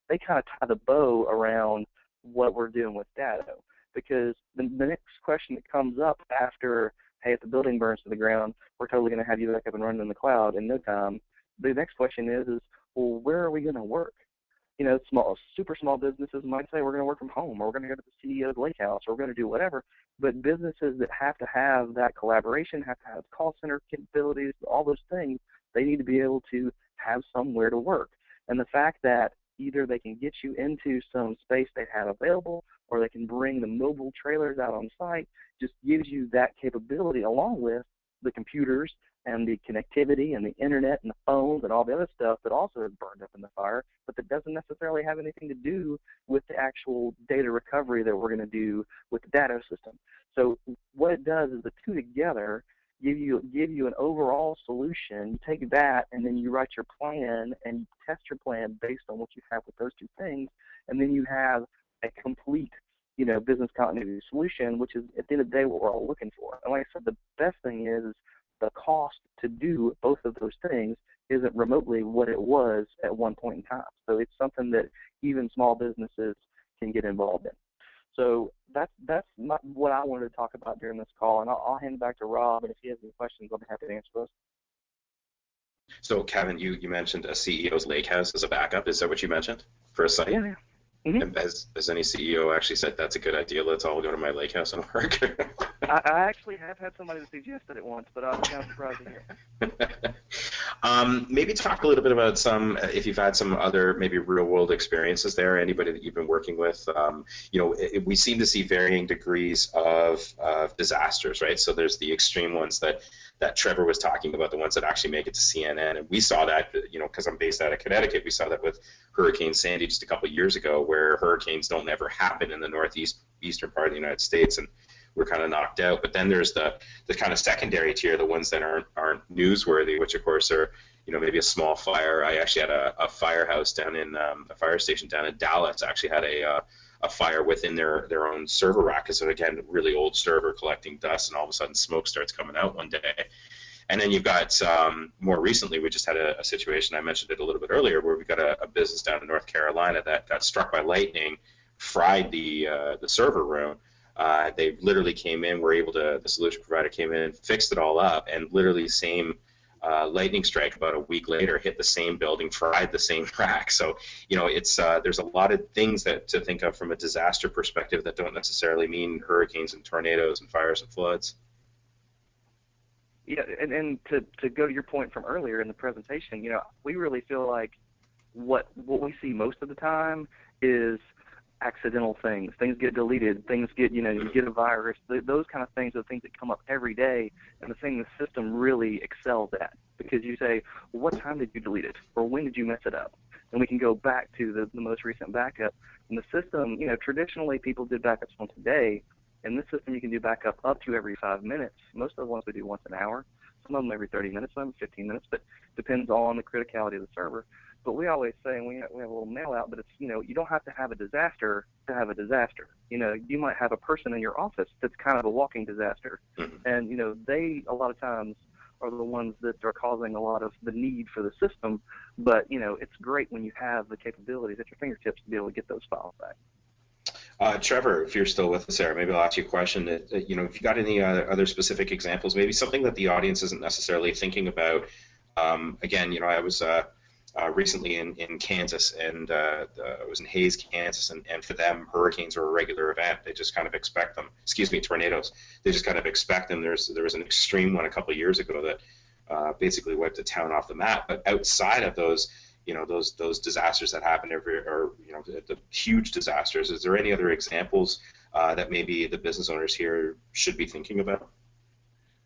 they kind of tie the bow around what we're doing with Datto, because the next question that comes up after, hey, if the building burns to the ground, we're totally going to have you back up and running in the cloud in no time. The next question is well, where are we going to work? Super small businesses might say we're going to work from home, or we're going to go to the CEO's lake house, or we're going to do whatever. But businesses that have to have that collaboration, have to have call center capabilities, all those things, they need to be able to have somewhere to work. And the fact that either they can get you into some space they have available, or they can bring the mobile trailers out on site, just gives you that capability, along with the computers and the connectivity and the internet and the phones and all the other stuff that also is burned up in the fire, but that doesn't necessarily have anything to do with the actual data recovery that we're going to do with the Datto system. So what it does is the two together give you an overall solution. You take that, and then you write your plan, and you test your plan based on what you have with those two things, and then you have a complete business continuity solution, which is, at the end of the day, what we're all looking for. And like I said, the best thing is the cost to do both of those things isn't remotely what it was at one point in time. So it's something that even small businesses can get involved in. So that's what I wanted to talk about during this call, and I'll hand it back to Rob, and if he has any questions, I'll be happy to answer those. So, Kevin, you mentioned a CEO's lake house as a backup. Is that what you mentioned for a site? Yeah. Mm-hmm. And has any CEO actually said that's a good idea? Let's all go to my lake house and work. I actually have had somebody that suggested it once, but I was kind of surprised to hear. Maybe talk a little bit about if you've had some other maybe real-world experiences there. Anybody that you've been working with? We seem to see varying degrees of disasters, right? So there's the extreme ones that Trevor was talking about, the ones that actually make it to CNN, and we saw that, because I'm based out of Connecticut, we saw that with Hurricane Sandy just a couple of years ago, where hurricanes don't ever happen in the eastern part of the United States, and we're kind of knocked out. But then there's the kind of secondary tier, the ones that aren't newsworthy, which of course are maybe a small fire. I actually had a firehouse down in a fire station down in Dallas actually had a fire within their own server rack. So again, really old server collecting dust, and all of a sudden smoke starts coming out one day. And then you've got more recently, we just had a situation, I mentioned it a little bit earlier, where we got a business down in North Carolina that got struck by lightning, fried the server room. They literally came in, the solution provider came in, fixed it all up, and literally same lightning strike about a week later hit the same building, fried the same rack. So, it's there's a lot of things to think of from a disaster perspective that don't necessarily mean hurricanes and tornadoes and fires and floods. Yeah, and to go to your point from earlier in the presentation, we really feel like what we see most of the time is accidental things. Things get deleted. Things get, you get a virus. Those kind of things are things that come up every day, and the thing the system really excels at, because you say, well, what time did you delete it, or when did you mess it up? And we can go back to the most recent backup. And the system, traditionally people did backups once a day. In this system, you can do backup up to every 5 minutes. Most of the ones we do once an hour. Some of them every 30 minutes, some 15 minutes, but depends on the criticality of the server. But we always say, and we have a little mail out, but it's, you don't have to have a disaster to have a disaster. You might have a person in your office that's kind of a walking disaster. And, they, a lot of times, are the ones that are causing a lot of the need for the system. But, it's great when you have the capabilities at your fingertips to be able to get those files back. Trevor, if you're still with us there, maybe I'll ask you a question. If you got any other specific examples, maybe something that the audience isn't necessarily thinking about. Again, I was recently in Kansas, and I was in Hays, Kansas, and for them, hurricanes are a regular event. They just kind of expect them. Tornadoes. They just kind of expect them. There was an extreme one a couple of years ago that basically wiped the town off the map. But outside of those, those disasters that happen the huge disasters, is there any other examples that maybe the business owners here should be thinking about?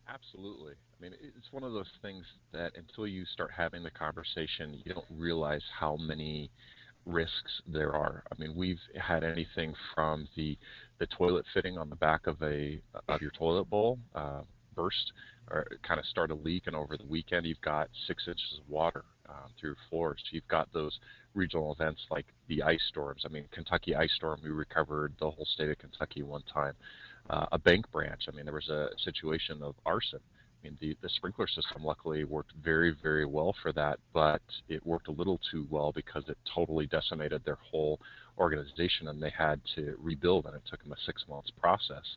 Absolutely. I mean, it's one of those things that until you start having the conversation, you don't realize how many risks there are. I mean, we've had anything from the toilet fitting on the back of your toilet bowl burst or kind of start a leak, and over the weekend you've got 6 inches of water through floors. You've got those regional events like the ice storms. I mean, Kentucky ice storm, we recovered the whole state of Kentucky one time. A bank branch, I mean, there was a situation of arson. I mean, the sprinkler system luckily worked very, very well for that, but it worked a little too well because it totally decimated their whole organization, and they had to rebuild, and it took them a 6 months process.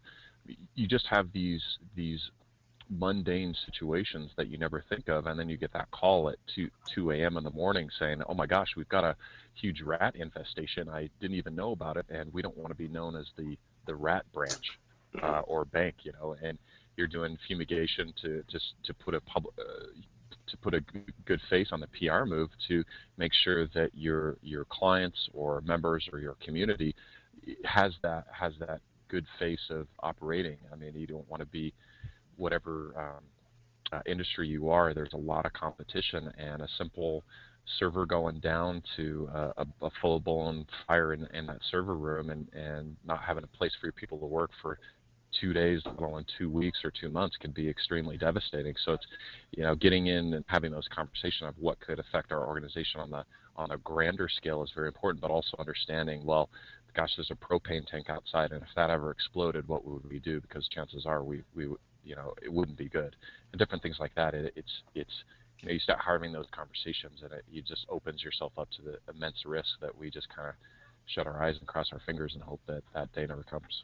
You just have these mundane situations that you never think of, and then you get that call at 2 a.m. in the morning saying, oh my gosh, we've got a huge rat infestation. I didn't even know about it, and we don't want to be known as the rat branch or bank, and you're doing fumigation to put a good face on the PR move to make sure that your clients or members or your community has that good face of operating. I mean, you don't want to be whatever industry you are. There's a lot of competition, and a simple server going down to a full-blown fire in that server room and not having a place for your people to work for 2 days, well, in 2 weeks or 2 months can be extremely devastating. So it's, getting in and having those conversations of what could affect our organization on a grander scale is very important, but also understanding, well, gosh, there's a propane tank outside, and if that ever exploded, what would we do? Because chances are we it wouldn't be good, and different things like that. It's you start having those conversations, and it just opens yourself up to the immense risk that we just kind of shut our eyes and cross our fingers and hope that that day never comes.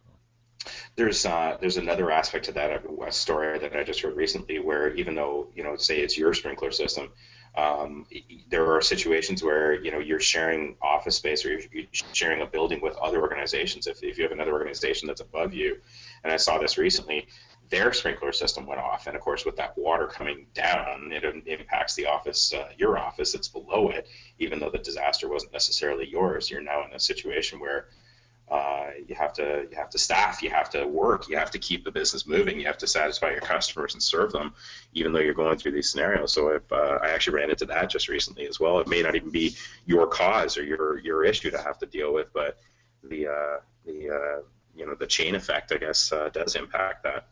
There's another aspect to that, a story that I just heard recently, where even though, say it's your sprinkler system, there are situations where, you're sharing office space, or you're sharing a building with other organizations. If you have another organization that's above you, and I saw this recently, their sprinkler system went off, and of course with that water coming down, it impacts the office, your office that's below it. Even though the disaster wasn't necessarily yours, you're now in a situation where you have to staff, you have to work, you have to keep the business moving, you have to satisfy your customers and serve them, even though you're going through these scenarios. So I actually ran into that just recently as well. It may not even be your cause or your issue to have to deal with, but the chain effect, I guess, does impact that.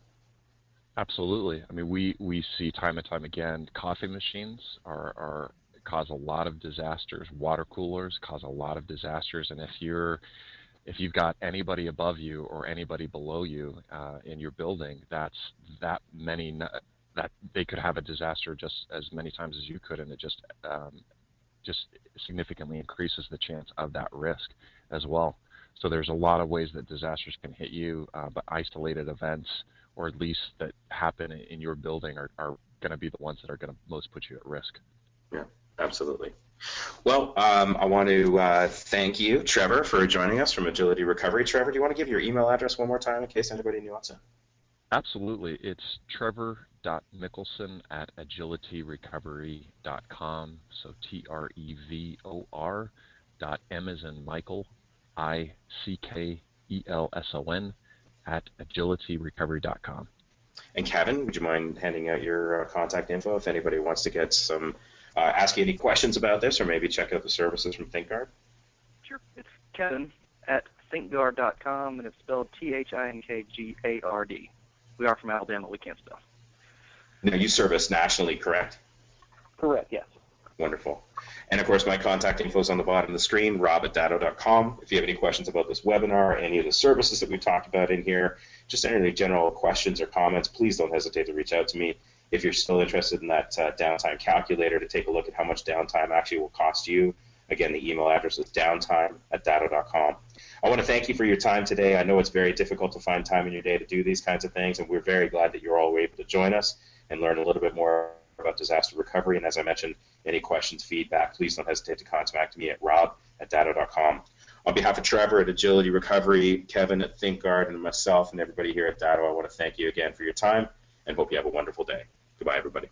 Absolutely. I mean, we see time and time again, coffee machines cause a lot of disasters. Water coolers cause a lot of disasters, and if you've got anybody above you or anybody below you in your building, that they could have a disaster just as many times as you could, and it just significantly increases the chance of that risk as well. So there's a lot of ways that disasters can hit you, but isolated events, or at least that happen in your building, are going to be the ones that are going to most put you at risk. Yeah, absolutely. Well, I want to thank you, Trevor, for joining us from Agility Recovery. Trevor, do you want to give your email address one more time in case anybody wants it? Absolutely. It's trevor.mickelson@agilityrecovery.com. So TREVOR.M as in Michael, ICKELSON @agilityrecovery.com. And Kevin, would you mind handing out your contact info if anybody wants to get some, ask you any questions about this, or maybe check out the services from ThinkGuard? Sure. It's Kevin at thinkguard.com, and it's spelled THINKGARD. We are from Alabama. We can't spell. Now, you service nationally, correct? Correct, yes. Wonderful. And of course, my contact info is on the bottom of the screen, rob@datto.com. If you have any questions about this webinar, any of the services that we talked about in here, just any general questions or comments, please don't hesitate to reach out to me. If you're still interested in that downtime calculator to take a look at how much downtime actually will cost you, again, the email address is downtime@datto.com. I want to thank you for your time today. I know it's very difficult to find time in your day to do these kinds of things, and we're very glad that you're all able to join us and learn a little bit more about disaster recovery. And as I mentioned, any questions, feedback, please don't hesitate to contact me at rob@datto.com. On behalf of Trevor at Agility Recovery, Kevin at ThinkGuard, and myself and everybody here at Datto, I want to thank you again for your time and hope you have a wonderful day. Goodbye, everybody.